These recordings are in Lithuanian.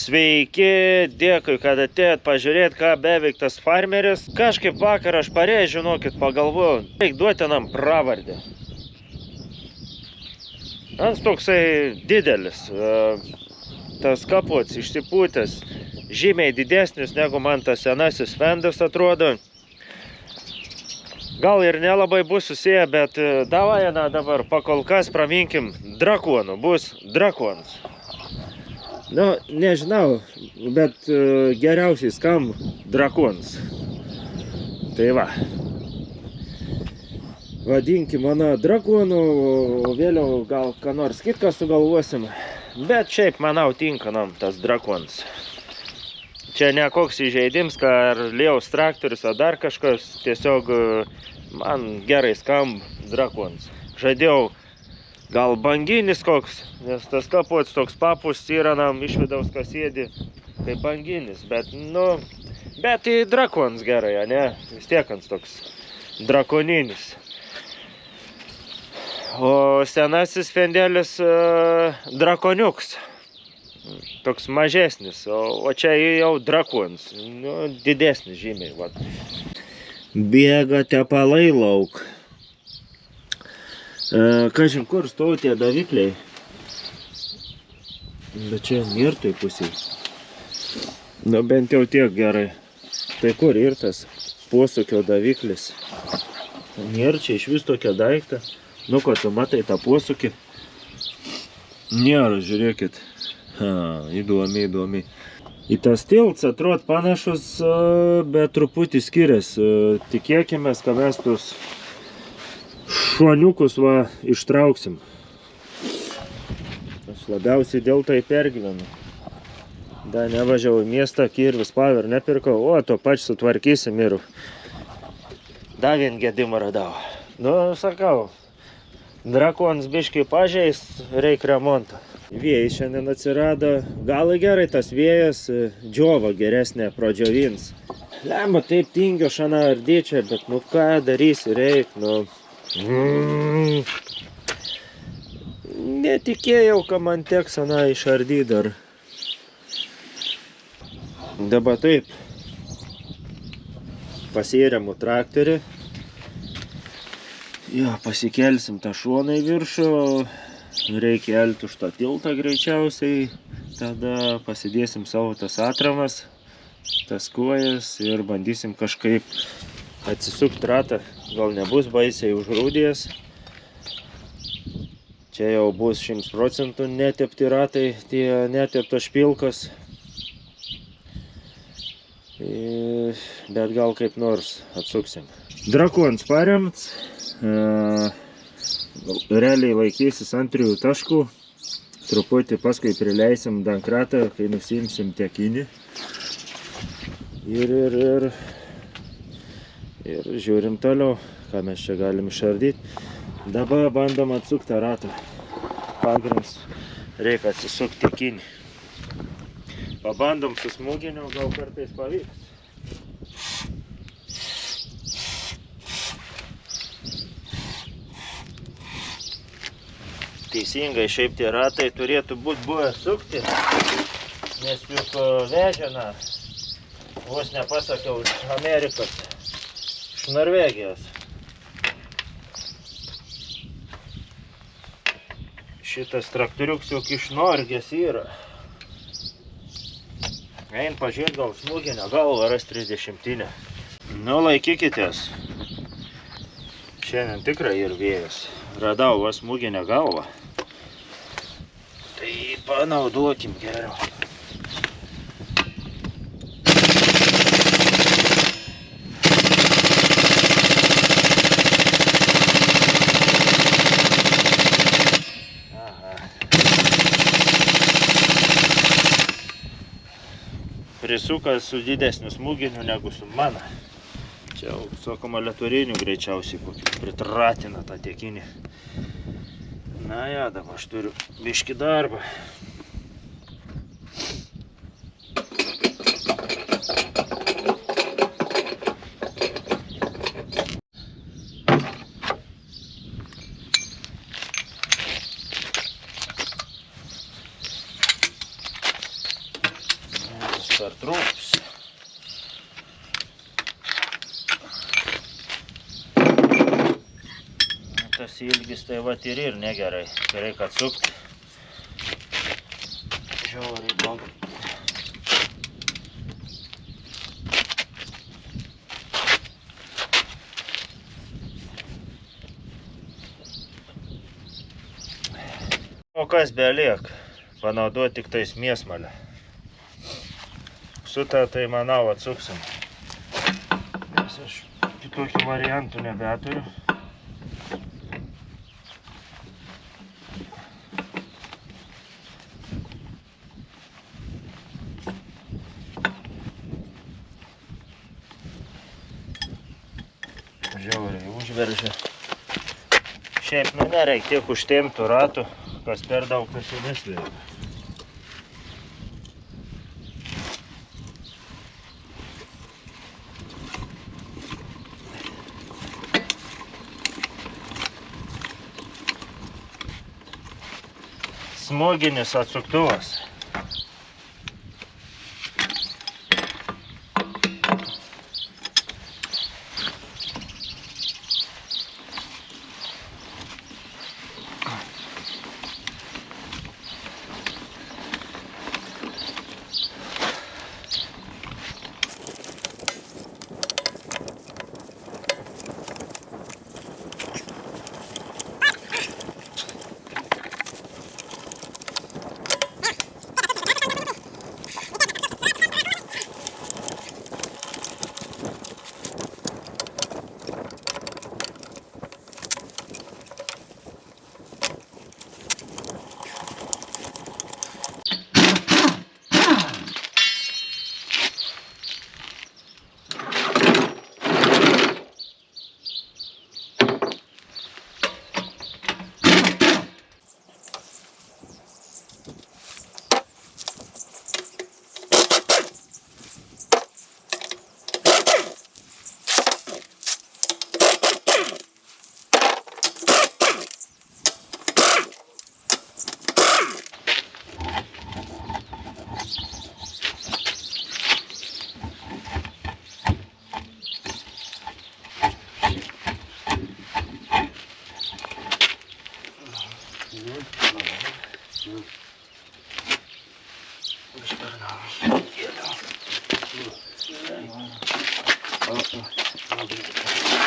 Sveiki, dėkui, kad atėjot pažiūrėti, ką beveiktas farmeris. Kažkaip vakar aš parėjau, žinokit, pagalvojau, reik duoti nam pravardę. Ant toksai didelis, tas kapots išsipūtęs, žymiai didesnis negu man tas senasis Fendas atrodo. Gal ir nelabai bus susiję, bet davai, dabar pakolkas praminkim Drakonu, bus Drakonas. Nu, nežinau, bet geriausiai skamba Drakonas. Tai va. Vadinkim mane Drakonu, o vėliau gal ką nors kitką sugalvosim. Bet šiaip, manau, tinka nam tas Drakonas. Čia ne koks įžeidims, ar Lijaus traktorius, ar dar kažkas. Tiesiog man gerai skamba Drakonas. Žadėjau gal banginis koks, nes tas kapots toks papus yra nam iš vidaus, kas sėdi, kaip banginis. Bet, nu, bet į Drakonas gerai, ne? Vis tiek ant toks drakoninis. O senasis Fendelis Drakoniuks. Toks mažesnis, o čia jau Drakonas. Nu, didesnis žymiai, vat. Bėga tepalai lauk. Kažin, kur stovi tie davikliai? Bet čia nėr toj pusiai. Nu, bent jau tiek gerai. Tai kur ir tas posūkio daviklis? Nėr čia iš vis tokio daiktą. Nu, ko tu matai tą posūkį? Nėra, žiūrėkit. Įdomi. Į tas tilts atrod panašus, bet truputį skiriasi. Tikėkime, kad mes tus šuoniukus va ištrauksim. Aš labiausiai dėl tai pergyvenu. Da nevažiavau į miestą, kirvis paver nepirkau, o to pač sutvarkysim ir da vien gedimą radau. Nu, sakau, Drakonas biškai pažeis, reik remonto. Vėjai šiandien atsirado, gal gerai tas vėjas, džiova geresnė pradžiovins. Lemba taip tingio šana ardyčia, bet nu ką darysi, reik, nu. Netikėjau, kad man teks ana išardyti dar. Dabar taip. Pasiriemu traktorių. Jo, pasikelsim tą šoną į viršų. Reikia kelti už tą tiltą greičiausiai. Tada pasidėsim savo tas atramas, tas kojas ir bandysim kažkaip atsisukti ratą. Gal nebus baisiai užrūdės. Čia jau bus 100% netepti ratai, tie neteptos špilkos. Bet gal kaip nors atsuksim. Drakonas paremts. Realiai laikysis ant 3 taškų. Truputį paskui prileisim dankratą, kai nusimsim tekinį. Ir žiūrim toliau, ką mes čia galim išardyti. Dabar bandom atsukti ratą. Pagrinds reikia atsisukti tekinį. Pabandom su smūginiu, gal kartais pavyks. Teisingai, šiaip tie ratai turėtų būti buvę sukti, nes juk vežena, vos nepasakiau, iš Amerikos, iš Norvegijos. Šitas traktoriuks juk iš Norgės yra. Ein pažiūrėt, gal smūginę galvą ras 30-inę. Nu, laikykitės. Šiandien tikrai ir vėjas. Radau va smūginę galvą. Tai panaudokim geriau. Prisukas su didesniu smūginiu negu su mano. Čia jau su akumuliatoriniu greičiausiai kokį pritratina tą tekinį. Na ja, dabar aš turiu biškį darbą. per trūks. Tas ilgis tai vat ir negerai. Reikia atsukti. Žiauriai blogai. O kas beliek? Panaudoti tik tais mėsmalę. Sutą tai manau atsuksim. Nes aš kitokių variantų nebeturiu. Žiauriai užveržia. Šiaip nereik tiek užtemptų ratų, kas per daug tas jau nesveikia. Smoginis atsuktuvas.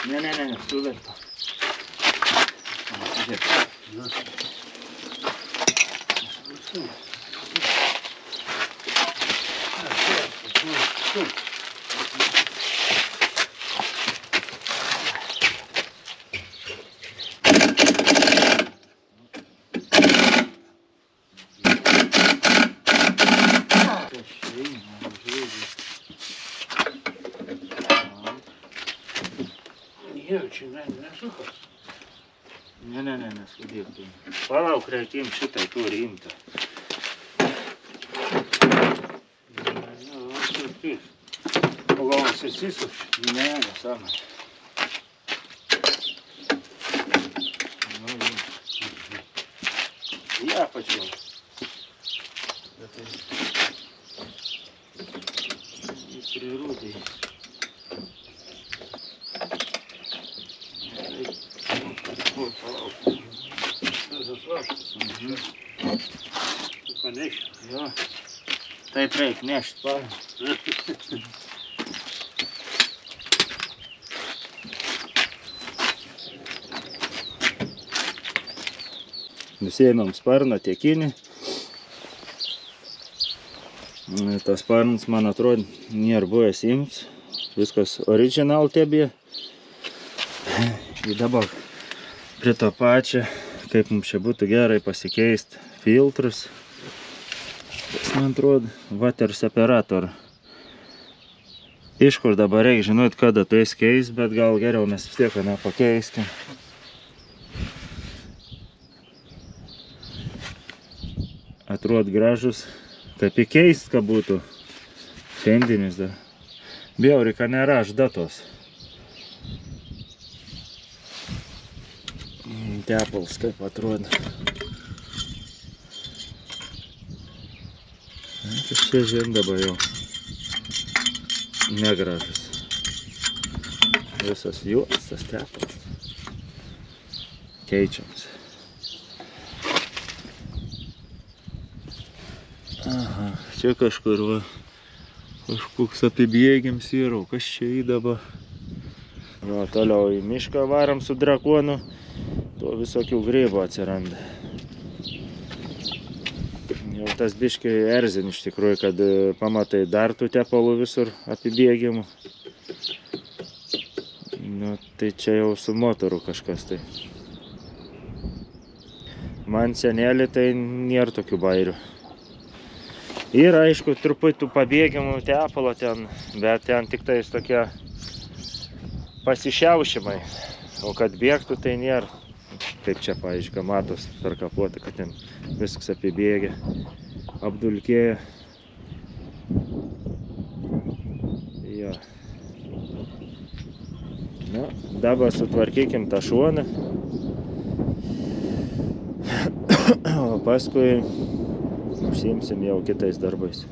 Ne, suverta. Čia nesukas. Neskubėk. Palauk, reikia imti šitai, turi imti. O gal jis įsisuš? Ne, nesąmonė. Į apačią. Į prirūdį. Jo. Taip reik nešt, Nusiėmėm sparną tiekinį. Tas sparnas, man atrodo, nėra buvęs imts. Viskas original tebė. Ir dabar prie to pačio, kaip mums čia būtų gerai pasikeisti filtrus. Tas, man atrodo, water separator. Iš kur dabar reikia žinot, kada tu esi keis, bet gal geriau mes vis tiek nepakeiskim. Atrodo gražus, kaip įkeist, kad būtų šiandienis dar. Bjauri, kad nėra datos. Tepals kaip atrodo. Čia žin dabar jau. negražus. Visas juostas tepalas. Keičiamas. Aha, čia kažkur va, kažkoks apibėgiams yra, kas čia įdaba. Nu, toliau į mišką varam su drakonu, to visokių grybų atsiranda. Jau tas biškai erzin iš tikrųjų, kad pamatai dar tų tepalų visur apibėgimų. Nu, tai čia jau su motoru kažkas tai. Man senelį tai nėra tokių bairių. Yra, aišku, truputį pabėgimų tepalo ten, bet ten tik tais tokie pasišiaušimai. O kad bėgtų, tai nėra. Kaip čia, paaiškiai, matos per kapotą, kad ten viskas apibėgia, apdulkėja. Jo. Nu, dabar sutvarkykim tą šoną. O paskui užsiimsim jau kitais darbais.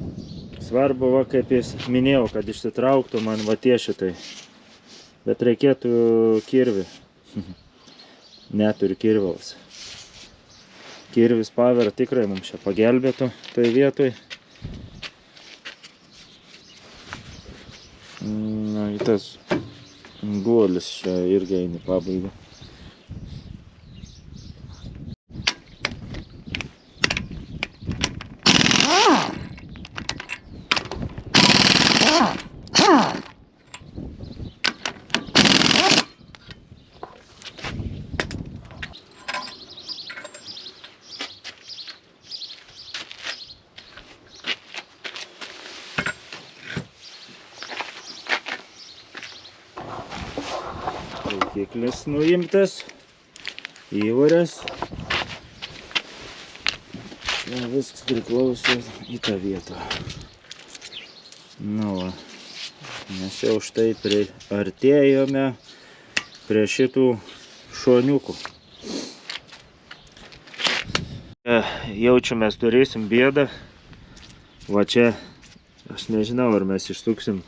Svarbu, va, kaip jis minėjau, kad išsitrauktų man va tie šitai. Bet reikėtų kirvį. Neturiu kirviaus. Kirvis pavera tikrai mums čia pagelbėtų toj vietoj. Na, tas guolis čia irgi eini pabaigą. Laikiklis nuimtas, įvorės. Viskas priklauso į tą vietą. Nu, va. Mes jau štai artėjome prie šitų šoniukų. Jaučiu, mes turėsim bėdą. Va čia, aš nežinau, ar mes išsuksim.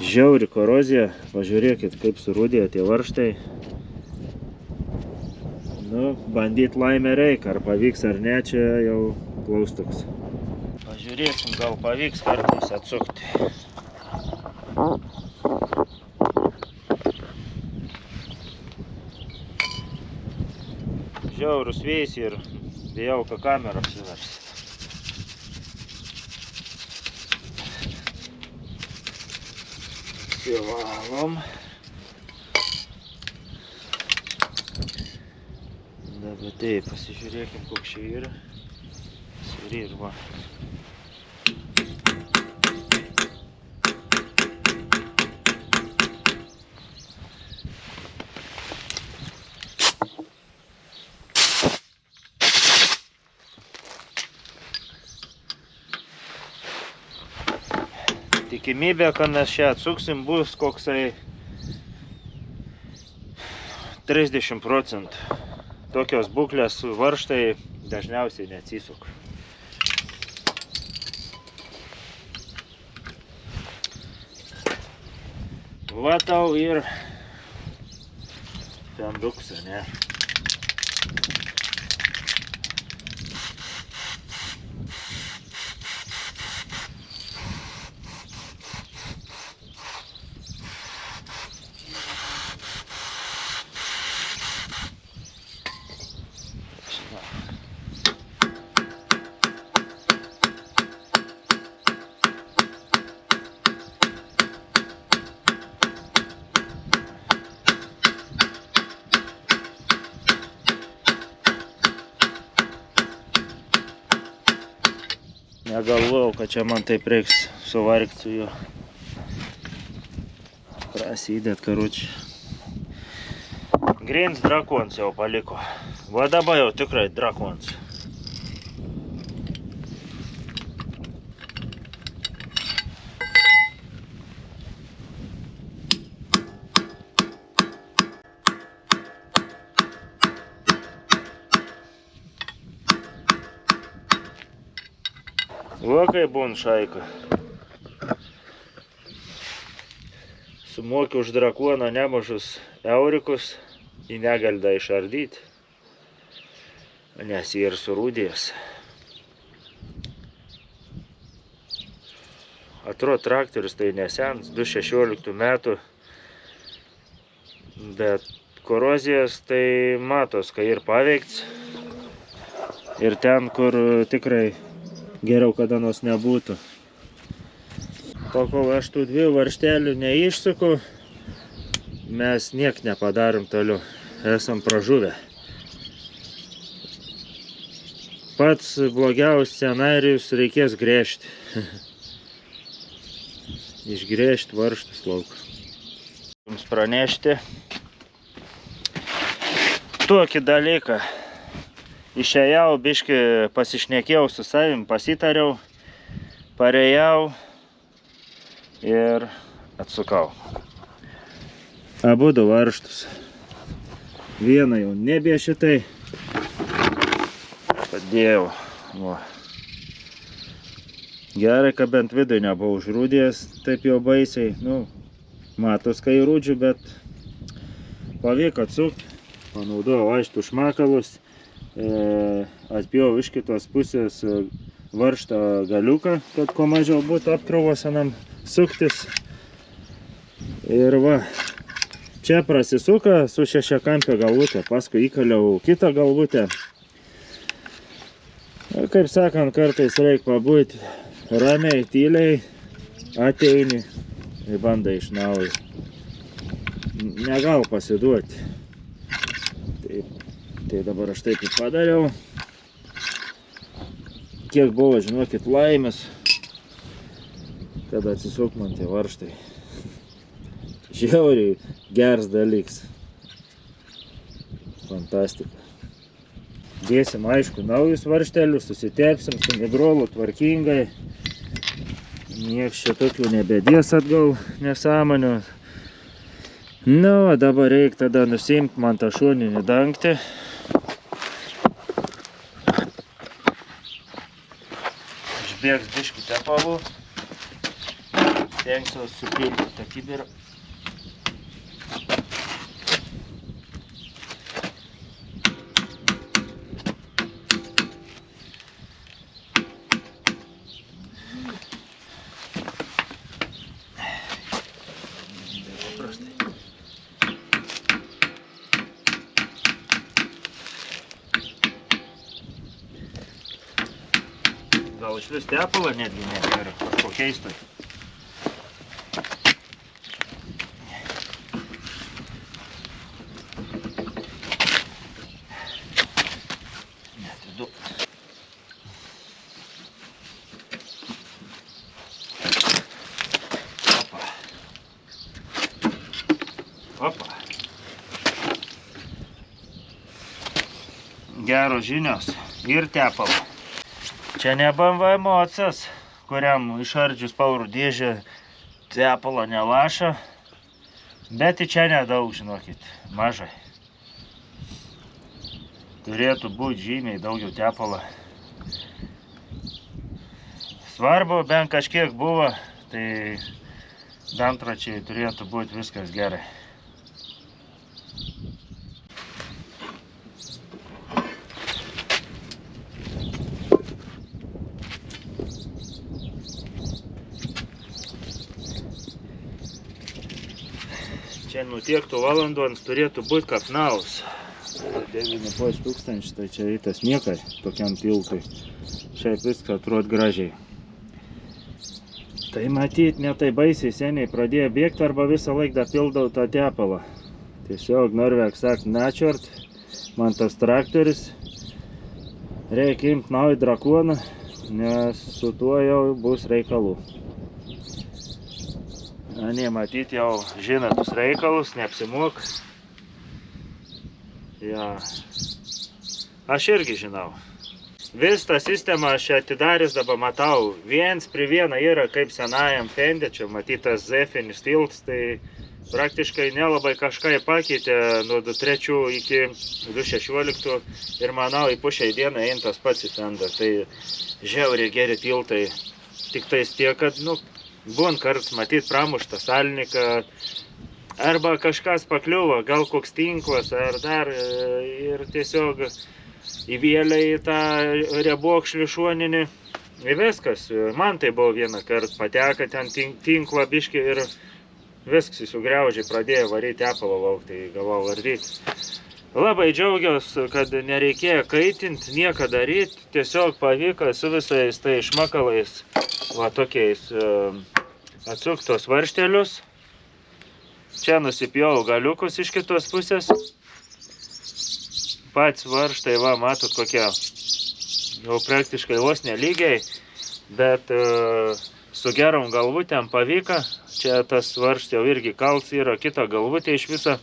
Žiauri korozija, pažiūrėkit, kaip surūdėjo tie varžtai. Nu, bandyt laimę reikia, ar pavyks ar ne, čia jau klaustuks. Pažiūrėsim, gal pavyks kartais atsukti. Žiaurus vėjas ir bijau, kad kamera apsivers. Įvalom. Dabar taip, pasižiūrėkim, koks čia yra. Ir va. Tikimybė, kad mes čia atsuksim, bus koksai 30%. Tokios būklės varžtai dažniausiai neatsisuka. Va tau ir fenduksa, ne? Negalvojau, kad čia man taip reiks suvargti su juo. Prasidėt, karučiai. Grins drakons jau paliko. Va dabar jau tikrai drakons. Va kaip būn šaika. Sumoki už drakoną nemažus eurikus, jį negalda išardyti, nes jį ir surūdės. Atrodo, traktorius tai nesens, 2016 metų, bet korozijas tai matos, kai ir paveikts. Ir ten, kur tikrai geriau kada nors nebūtų. Kol aš tų 2 varžtelių neišsuku, mes niek nepadarom toliau. Esam pražuvę. Pats blogiausias scenarijus reikės gręžti. Išgręžti varžtus lauk. Jums pranešti tokį dalyką. Išėjau, biškį pasišnekėjau su savim, pasitariau, parėjau ir atsukau. Abudu varžtus. Vieną jau nebė šitai. Padėjau. Va. Gerai, kad bent vidui nebuvo užrūdėjęs taip jau baisiai. Nu, matos, kai rūdžiu, bet pavyko atsukti. Panaudojau aištų šmakalus. Atpjovau iš kitos pusės varžtą galiuką, kad kuo mažiau būtų apkrovos anam suktis. Ir va, čia prasisuka su šešiakampė galvutė, paskui įkaliau kitą galvutę. Kaip sakant, kartais reikia pabūti ramiai, tyliai, ateini ir bandai iš naujo. Negal pasiduoti. Tai dabar aš taip ir padariau. Kiek buvo, žinokit, laimės, kad atsisuk man tie varžtai. Žiauriai geras dalyks. Fantastika. Dėsim, aišku, naujus varžtelius, susitepsim su migrolu tvarkingai. Nieks čia tokių nebedės atgal nesąmonių. Nu, dabar reikia tada nusimti man tą šoninį dangtį. Išbėgs biškį tepalų. Stengsiuos supilti tą kibirą. Gal iš vis tepalą netgi ir kažko keistai. Netidu. Opa. Opa. Geros žinios ir tepalą. Čia ne BMW emocijas, kuriam išardžius paurų dėžę tepalo nelaša, bet į čia nedaug, žinokit, mažai. Turėtų būti žymiai daugiau tepalo. Svarbu, bent kažkiek buvo, tai dantračiai turėtų būti viskas gerai. Čia nutiektų valandons turėtų būti kapnaus. 9,5 tūkstančių, tai čia rytas niekai tokiam tiltui. Šiaip viską atrodo gražiai. Tai matyt, ne tai baisiai seniai pradėjo bėgti arba visą laiką dar pildau tą tepalą. Tiesiog Norveg sak, načiort, man tas traktorius. Reikia imti naują drakoną, nes su tuo jau bus reikalų. Anie, matyt, jau žino tus reikalus, neapsimok. Ja. Aš irgi žinau. Vis tą sistemą aš atidaręs dabar matau. 1:1 yra kaip senajam Fende, čia matytas zefinis tiltas, tai praktiškai nelabai kažką pakeitė nuo 2003 iki 2016 ir manau, į šiai dieną eintas pats į Fendą. Tai žiauriai geri tiltai, tik tais tiek, kad, nu, Būn karts matyt pramuštą salniką, arba kažkas pakliuvo, gal koks tinklas, ar dar ir tiesiog įvėlė į tą riebokšlį šoninį. Ir viskas, man tai buvo vieną kartą, pateka ten tinklą biškį ir viskas sugriaužiai pradėjo varyti tepalą lauk, tai galvau vardyti. Labai džiaugiausi, kad nereikėjo kaitinti, nieko daryti, tiesiog pavyko su visais tai šmakalais, va tokiais atsuktos varštelius. Čia nusipjau galiukus iš kitos pusės. Pats varžtai, va, matot kokie jau praktiškai vos nelygiai, bet su gerom galvutėm pavyko. Čia tas varžtas jau irgi kalts yra, kita galvutė iš viso.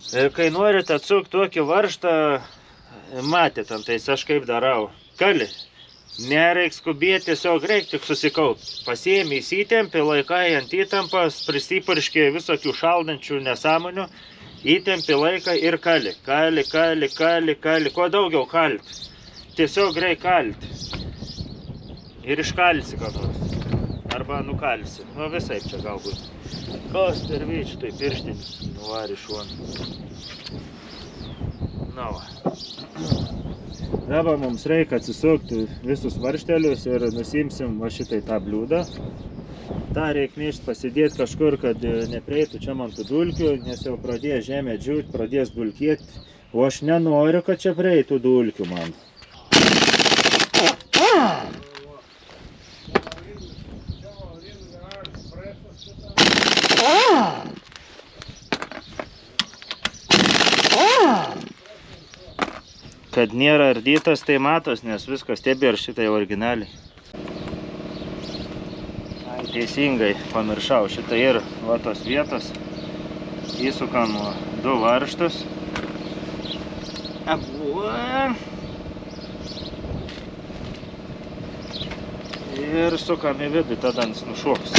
Kai norit atsukti tokį varžtą, matėt, tai aš kaip darau. Kali, nereik skubėti, tiesiog reik tik susikaupti. Pasiėmė įsitempi, laikai ant įtampas, prisipurškė visokių šaldančių nesąmonių, įtempi laiką ir kali. Kali. Kuo daugiau kalti. Tiesiog reik kalti. Ir iškalsi ką nors. Arba nukalsi. Nu visai čia galbūt. Kas per vyčių, tai pirštinis nuvari šoną. Na va. Dabar mums reikia atsisukti visus varštelius ir nusimsim va šitai tą bliūdą. Ta reikia nešti pasidėti kažkur, kad neprieitų čia man tų dulkių, nes jau pradės žemė džiūt, pradės dulkėti. O aš nenoriu, kad čia prieitų dulkių man. Kad nėra ardytas, tai matos, nes viskas tebėra šitai originaliai. Teisingai pamiršau, šitai ir va tos vietos. Įsukam 2 varžtus. Ir sukam į vidų, tada jis nušoks.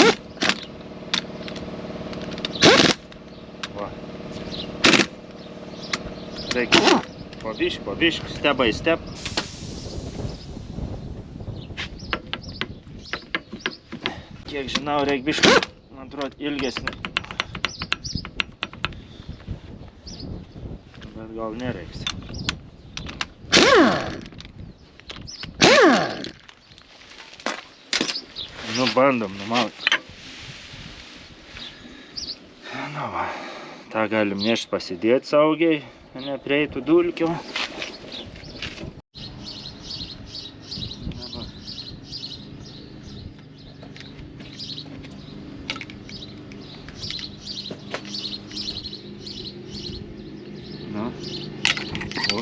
Va. Reikia. Po biškį, step by step. Kiek žinau, reikia biškį, man atrodo, ilgesnį. Bet gal nereiks. Nu, bandom numauti. Nu va, tą galim nešti pasidėti saugiai. Neprieitų dulkių. Nu. O.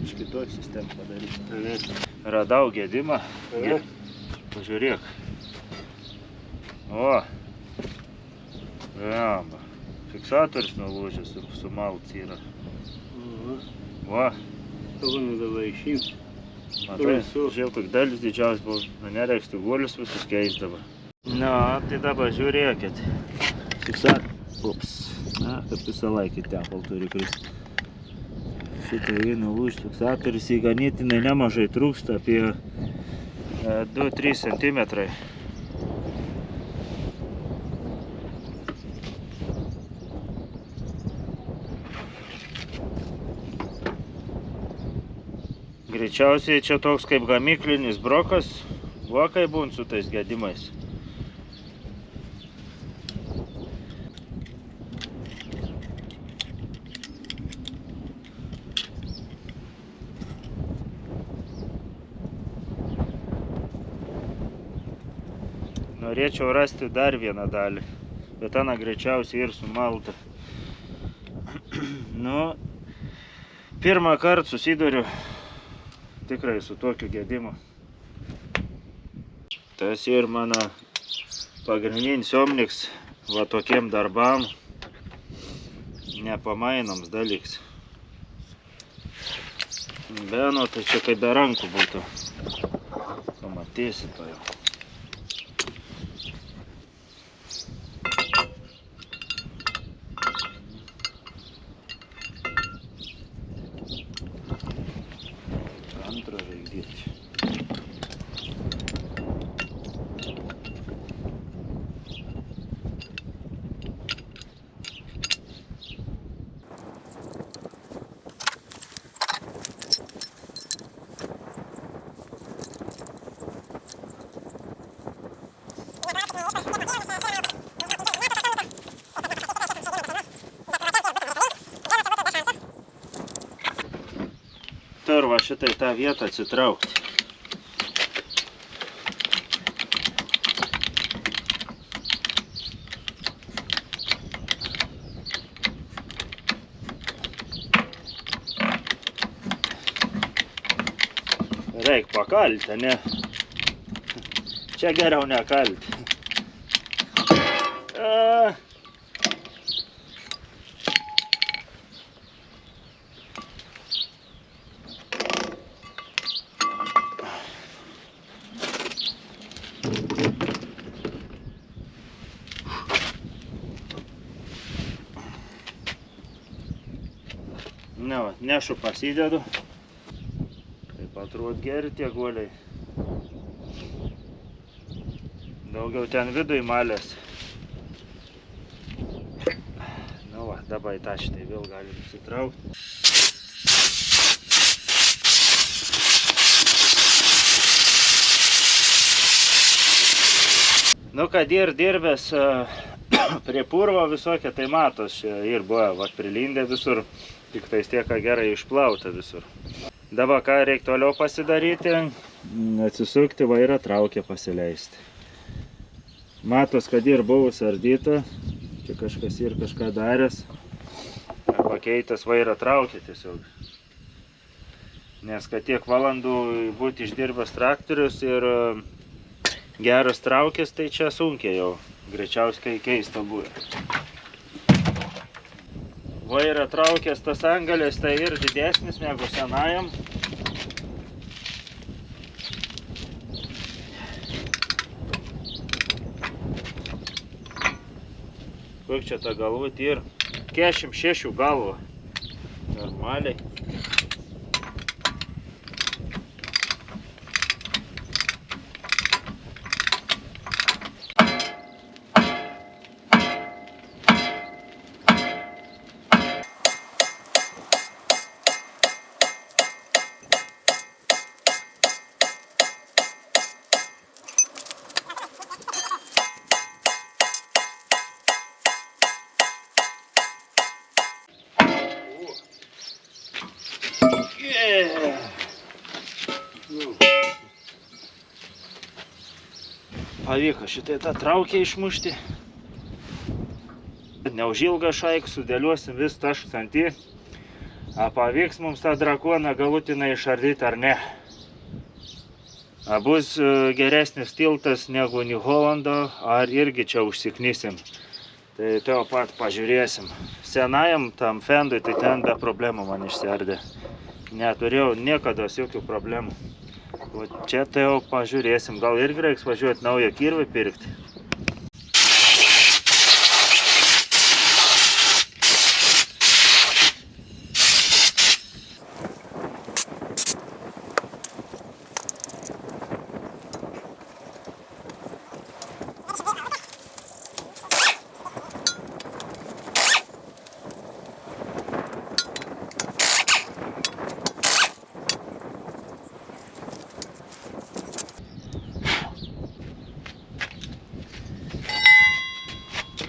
Iš kitokį sistemą padaryti. Radau gedimą. Pažiūrėk. O. Jamba. Fiksatorius nulūžęs ir sumalts yra. Va. Kalbame dabar išimti. Matai, žiūrėjau, kaip dalis didžiausias buvo. Nereiks tų guolius visus keist dabar. Na, tai dabar žiūrėkit. Fiksatorius. Ups. Na, kad visą laikį tepal turi krist. Šitą vieną lūžį fiksatorius jį ganėtinai nemažai trūksta, apie 2-3 centimetrai. Greičiausiai čia toks kaip gamyklinis brokas, va kaip būn su tais gedimais. Norėčiau rasti dar vieną dalį, bet ana greičiausiai ir sumalta. Nu, pirmą kartą susiduriu tikrai su tokiu gedimu. Tas ir mano pagrindinis omniks va tokiem darbam nepamainoms dalyks. Beno, tai čia kaip be rankų būtų. Pamatysi to jau. Antrą žaigždėtį. Ir va šitai tą vietą atsitraukti. Reik pakalti, ne? Čia geriau nekalti. Ne, va, nešu pasidedu. Taip atrodo geri tie guoliai. Daugiau ten vidui malės. Nu va, dabar į tą šitai vėl galim įsitraukti. Nu, kad ir dirbęs prie purvo visokie, tai matos, ir buvo va, prilindė visur. Tik tais tiek, ką gerai išplauta visur. Dabar ką reikia toliau pasidaryti, atsisukti vairą, traukę pasileisti. Matos, kad ir buvo sardyta, čia kažkas ir kažką daręs, pakeitęs vairą traukę tiesiog. Nes kad tiek valandų būti išdirbęs traktorius ir geras traukės, tai čia sunkiai jau, greičiausiai keista buvo. Vairą traukęs tas angalės tai ir didesnis negu senajam. Kiek čia ta galvutė ir 46 galva. Normaliai. Pavyko šitai tą traukę išmušti. Neužilgą šaik sudėliuosim vis taškus ant jį. Pavyks mums tą drakoną galutinai išardyti ar ne. Bus geresnis tiltas negu New Hollando, ar irgi čia užsiknysim. Tai to pat pažiūrėsim. Senajam tam Fendui tai ten be problemų man išsiardė. Neturėjau niekados jokių problemų. O čia tai jau pažiūrėsim. Gal irgi reiks važiuoti naują kirvį pirkti.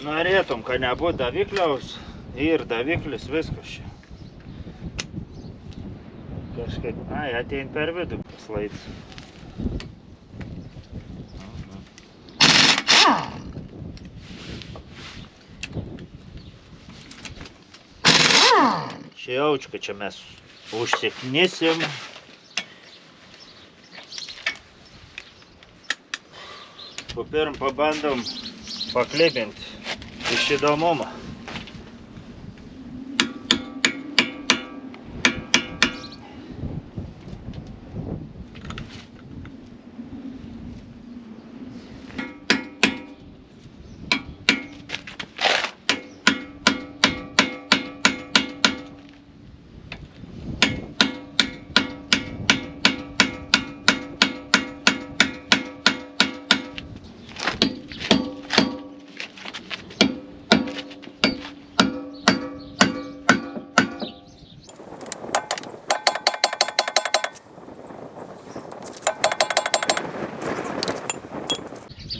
Norėtum, kad nebūtų davikliaus ir daviklis viskas čia. Kažkaip, atein per vidų paslaids. Čia jaučiu, kad čia mes užsiknisim. Pirm pabandom paklibinti iš įdomumą.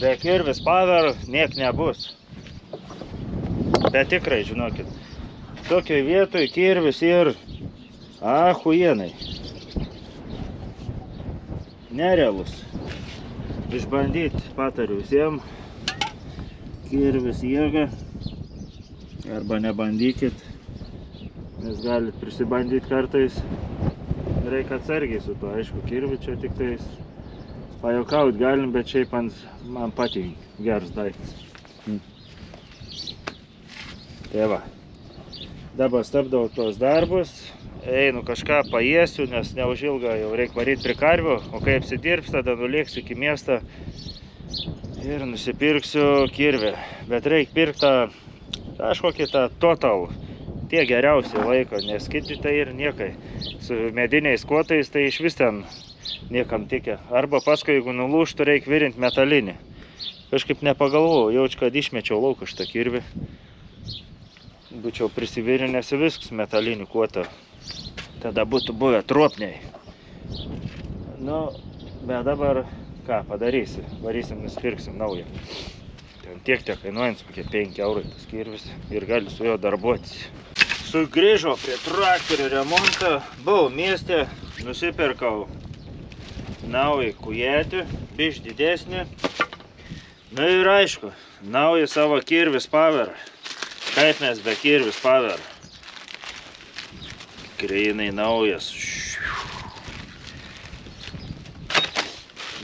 Be kirvis paver niek nebus. Bet tikrai, žinokit, tokioj vietoj kirvis ir achujienai. Nerealus. Išbandyt patariu visiems. Kirvis jėga. Arba nebandykit. Nes galit prisibandyti kartais. Reikia atsargiai su tuo. Aišku, kirvi čia tik tais pajuokaut galim, bet šiaip man patinka geras daiktas. Tai va. Dabar stabdau tos darbus. Einu kažką paėsiu, nes neužilga jau reikia varyti prie karvių, o kai apsidirbs, tada nulėksiu iki miesto ir nusipirksiu kirvį. Bet reikia pirkti kažkokį tą total, tie geriausiai laiko, nes kiti tai ir niekai. Su mediniais kotais tai iš vis ten niekam tikia. Arba paskui, jeigu nulūžtų, reikia virinti metalinį. Kažkaip nepagalvojau, jaučiu, kad išmečiau lauk šitą kirvį. Būčiau prisivirinęs viskas metalinį kotą. Tada būtų buvę tropniai. Nu, bet dabar ką padarysi? Varysim, nusipirksim naują. Ten tiek kainuojant, kokie 5 eurai tas kirvis ir gali su juo darbuotis. Sugrįžau prie traktorių remontą. Buvau mieste, nusipirkau naują kujetį, biš didesnį. Nu ir aišku, naują savo kirvis paver. Kaip mes be kirvis paver. Kreinai naujas.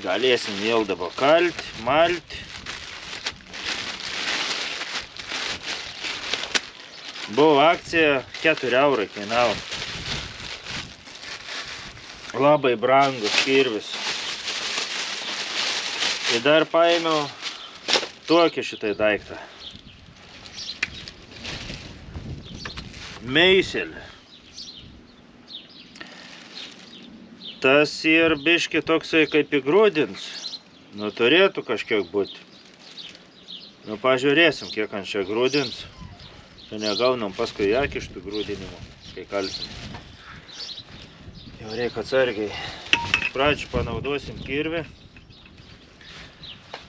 Galėsim vėl dabar kalti, malti. Buvo akcija, 4 eurai kainavo. Labai brangus kirvis. Ir dar paėmiau tokį šitai daiktą. Meiselį. Tas ir biški toksai kaip įgrūdins. Nu, turėtų kažkiek būti. Nu, pažiūrėsim, kiek ant čia grūdins. Čia negaunam paskui jakištų grūdinimų, kai kalsim. Jau reikia atsargiai. Pradžių panaudosim kirvį.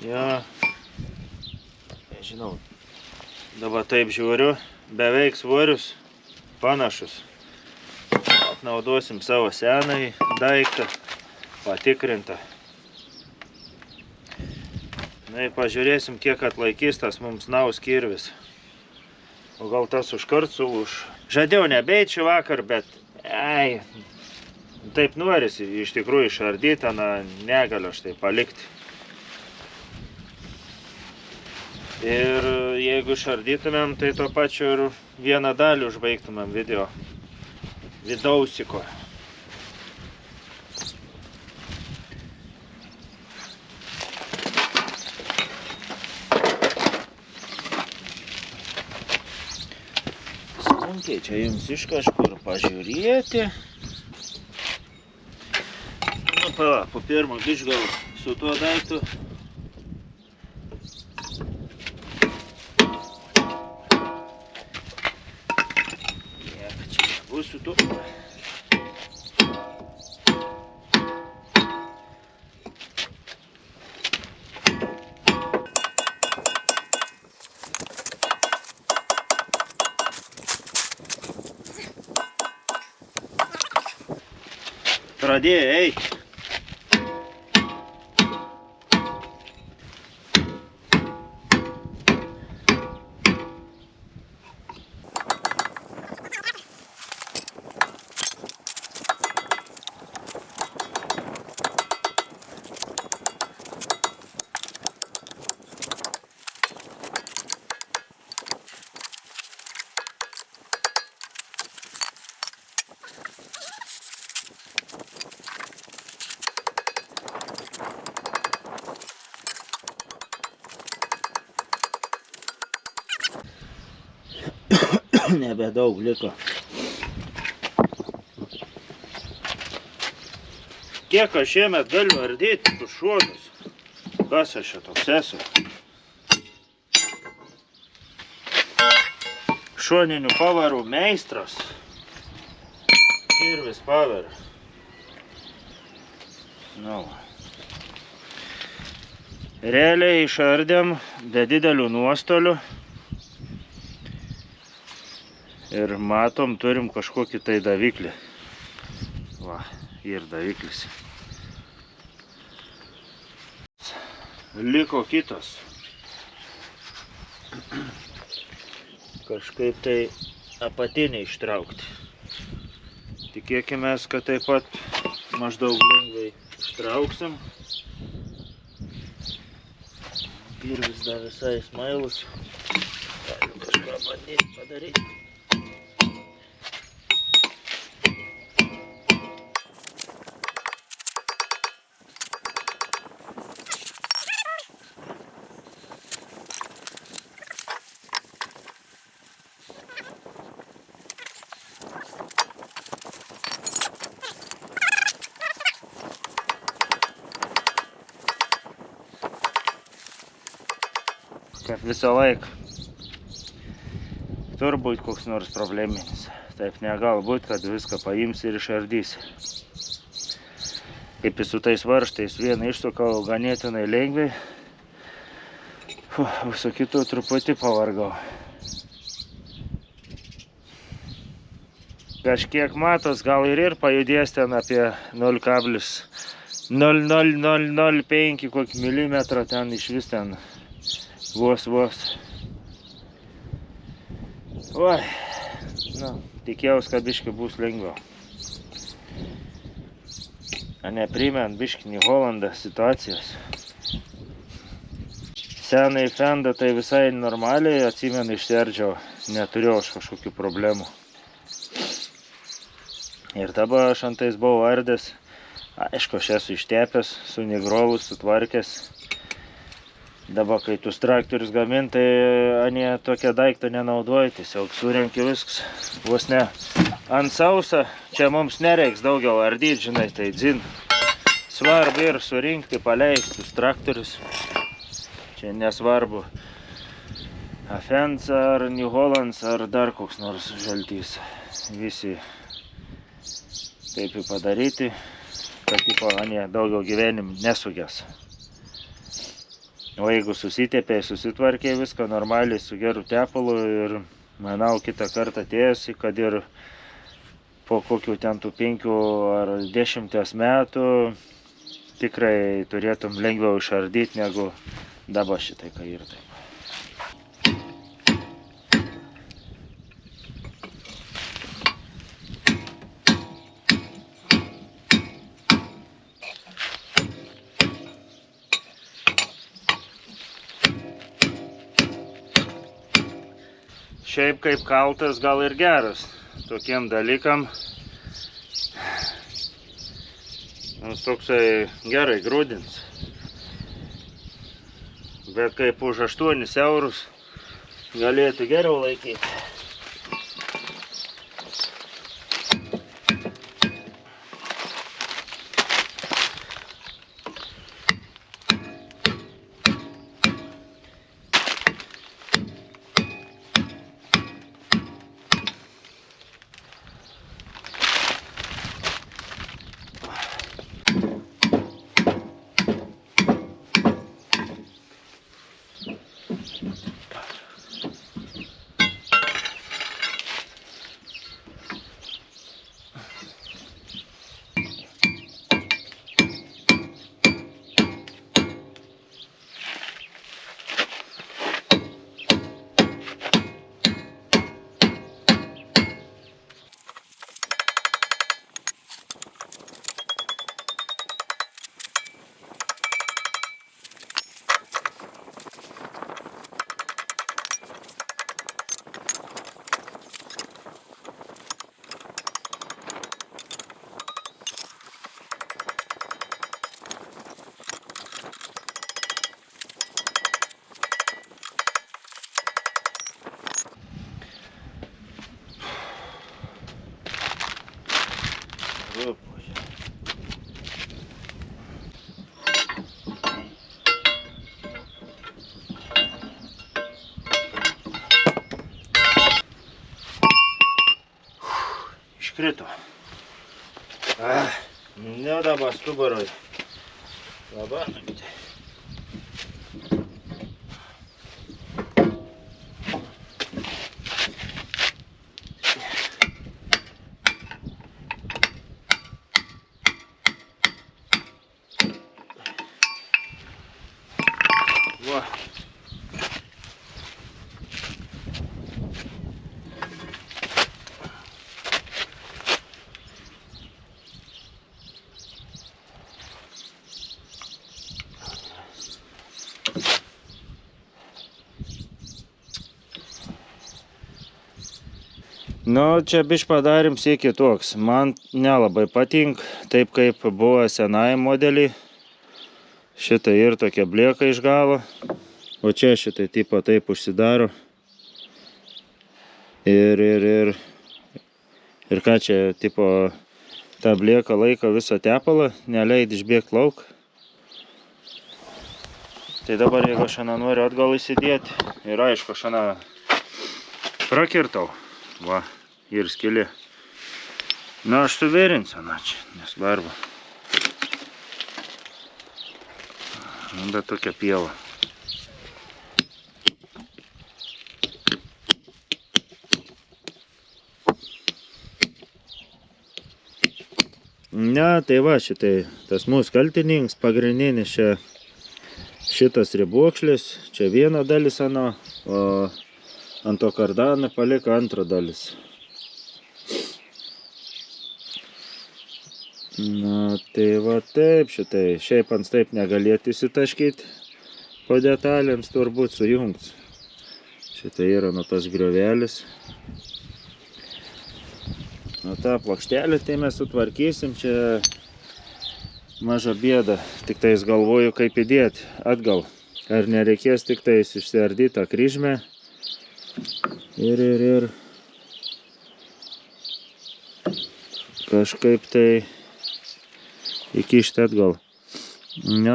Ja, nežinau. Dabar taip žiūriu, beveik svorius, panašus. Naudosim savo senąjį daiktą, patikrintą. Na ir pažiūrėsim, kiek atlaikys tas mums naus kirvis. O gal tas užkart sulūš. Žadėjau nebeit šį vakar, bet taip norisi iš tikrųjų išardyti, negaliu štai palikti. Ir jeigu išardytumėm, tai to pačiu ir vieną dalį užbaigtumėm video. Vidausiko. Sunkiai čia jums iš kažkur pažiūrėti. Nu, po pirmo bišgal su tuo daiktu. Su tu. Pradėjo eiti. Nebedaug liko. Kiek aš šiemet galiu ardyti tu šonus? Kas aš čia toks esu? Šoninių pavarų meistras. Kirvis pavar. Nu. Realiai išardėm be didelių nuostolių. Ir matom, turim kažkokį tai daviklį. Va, ir daviklis. Liko kitos. Kažkaip tai apatinį ištraukti. Tikėkime, kad taip pat maždaug lengvai ištrauksim. Kirvis dar visai smailus. Galiu kažką bandyti padaryti. Kaip visą laiką. Turbūt koks nors probleminis. Taip negal būt, kad viską paims ir išardys. Kaip su tais varžtais vieną išsukau ganėtinai lengvai. Su kitu truputį pavargau. Kažkiek matos, gal ir pajudės ten apie 0,00005 kokį milimetrą ten iš vis ten. Vos. Oi, tikėjaus, kad biškį bus lengviau. Neprimint biškį New Hollandą situacijos. Senai fendą tai visai normaliai, atsimenu išsiardžiau, neturėjau aš kažkokių problemų. Ir dabar aš antais buvau ardęs, aišku, aš esu ištepęs, sunigrovus, sutvarkęs. Dabar, kai tuos traktorius gamint, tai anie tokią daiktą nenaudoju, tiesiog surenki viskas. Vos ne ant sausa, čia mums nereiks daugiau ardyti, žinai, tai dzin. Svarbu ir surinkti, paleisti tuos traktorius. Čia nesvarbu. Afens ar New Hollands ar dar koks nors žaltys. Visi taip padaryti, kad anie daugiau gyvenim nesugės. O jeigu susitepė, susitvarkė viską normaliai su geru tepalu ir manau kitą kartą atėjusi, kad ir po kokių ten tų 5 ar 10 metų tikrai turėtum lengviau išardyti negu dabar šitai, kai ir taip. Šiaip kaip kaltas gal ir geras tokiem dalykam. Mums toksai gerai grūdins. Bet kaip už 8 eurus galėtų geriau laikyti. Iškrito. Ne dabar stubaroj. Dabar. Nu, čia biškį padarėm siekį toks. Man nelabai patink, taip kaip buvo senai modeliai. Šitą ir tokia blieka iš galo. O čia šitai tipo taip užsidaro. Ir ką čia, tipo, ta blieka laiko visą tepalą, neleid išbėgti lauk. Tai dabar, jeigu aš šiandien noriu atgal įsidėti, ir aišku, šiandien prakirtau. Va, ir skylė. Na, aš suvėrinsiu, na čia, nesvarbu. Bet tokia pieva. Ne, tai va, šitai, tas mūsų kaltininkas pagrindinis čia šitas ribuokšlis, čia viena dalis ano, o ant to kardaną paliko antra dalis. Na, tai va taip šitai, šiaip ant taip negalėtų įsitaškyti, po detalėms turbūt sujungs. Šitai yra nuo tas griovelis. Nu, tą plokštelę tai mes sutvarkysim, čia maža bėda, tik tais galvoju kaip įdėti atgal. Ar nereikės tik tais išsiardyti tą kryžmę ir kažkaip tai įkišti atgal.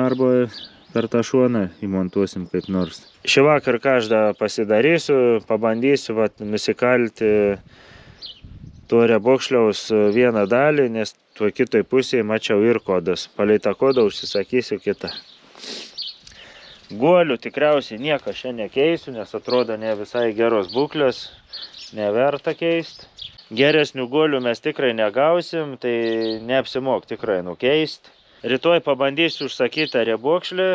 Arba per tą šoną įmontuosim kaip nors. Šį vakar každą pasidarysiu, pabandysiu nusikalti to riebokšliaus vieną dalį, nes tuo kitoj pusėje mačiau ir kodas. Palei tą kodą užsisakysiu kitą. Guolių tikriausiai nieko šiandien nekeisiu, nes atrodo ne visai geros būklės, neverta keisti. Geresnių guolių mes tikrai negausim, tai neapsimok tikrai nukeisti. Rytoj pabandysiu užsakyti riebokšlį,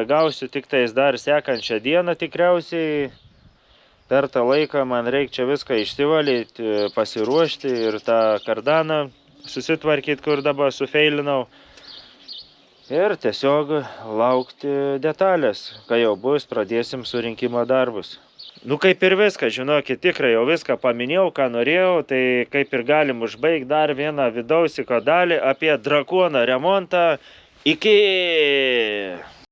gausiu tik tais dar sekančią dieną tikriausiai. Per tą laiką man reikia čia viską išsivalyti, pasiruošti ir tą kardaną susitvarkyti, kur dabar sufeilinau. Ir tiesiog laukti detalės. Kai jau bus, pradėsim surinkimo darbus. Nu kaip ir viską, žinokit, tikrai jau viską paminėjau, ką norėjau, tai kaip ir galim užbaigti dar vieną vidaus dalį apie drakoną remontą. Iki!